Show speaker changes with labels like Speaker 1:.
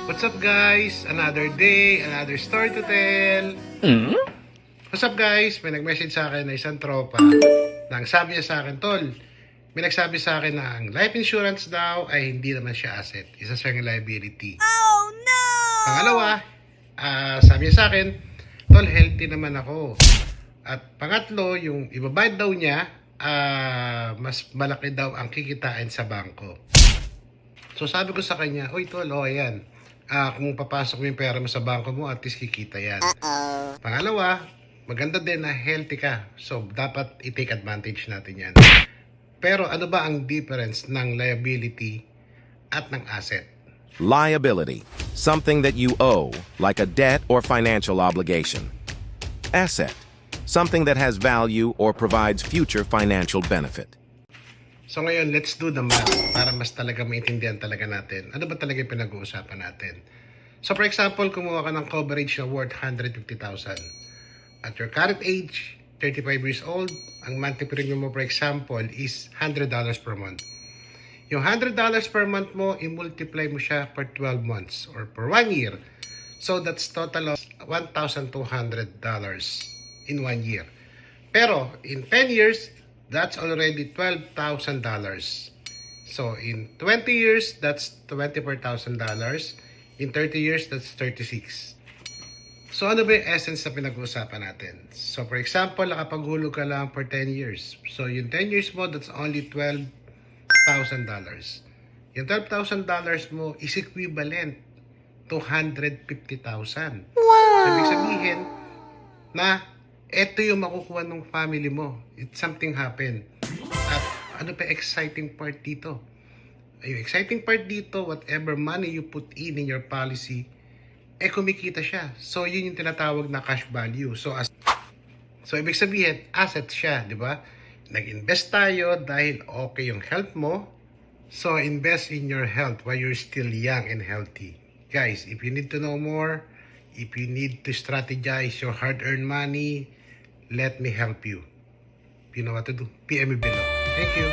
Speaker 1: What's up guys? Another day, another story to tell. What's up guys? May nag-message sa akin na isang tropa na ang sabi niya sa akin, Tol, may nagsabi sa akin na ang life insurance daw ay hindi naman siya asset. Isa siyang liability.
Speaker 2: Oh no!
Speaker 1: Pangalawa, sabi niya sa akin, Tol, healthy naman ako. At pangatlo, yung ibabayad daw niya, mas malaki daw ang kikitain sa bangko. So sabi ko sa kanya, Uy Tol, ayan. Kung papasok mo yung pera mo sa bangko mo, at least kikita yan. Pangalawa, maganda din na healthy ka. So, dapat i-take advantage natin yan. Pero ano ba ang difference ng liability at ng asset?
Speaker 3: Liability, something that you owe, like a debt or financial obligation. Asset, something that has value or provides future financial benefit.
Speaker 1: So ngayon, let's do the math para mas talaga maintindihan talaga natin. Ano ba talaga yung pinag-uusapan natin? So for example, kumuha ka ng coverage na worth 150,000. At your current age, 35 years old, ang monthly premium mo for example is $100 per month. Yung $100 per month mo, i-multiply mo siya for 12 months or for 1 year. So that's total of $1,200 in 1 year. Pero in 10 years, that's already $12,000. So in 20 years, that's $24,000. In 30 years, that's 36. So ano ba yung essence na pinag-uusapan natin? So for example, nakapaghulog ka lang for 10 years. So yung 10 years mo, that's only $12,000. Yung $12,000 mo is equivalent to $150,000. So ibig sabihin na ito yung makukuha ng family mo. It's something happen. At ano pa exciting part dito? Yung exciting part dito, whatever money you put in your policy, kumikita siya. So, yun yung tinatawag na cash value. So ibig sabihin, asset siya, di ba? Nag-invest tayo dahil okay yung health mo. So, invest in your health while you're still young and healthy. Guys, if you need to know more, if you need to strategize your hard-earned money, let me help you. You know what to do. PM me below. Thank you.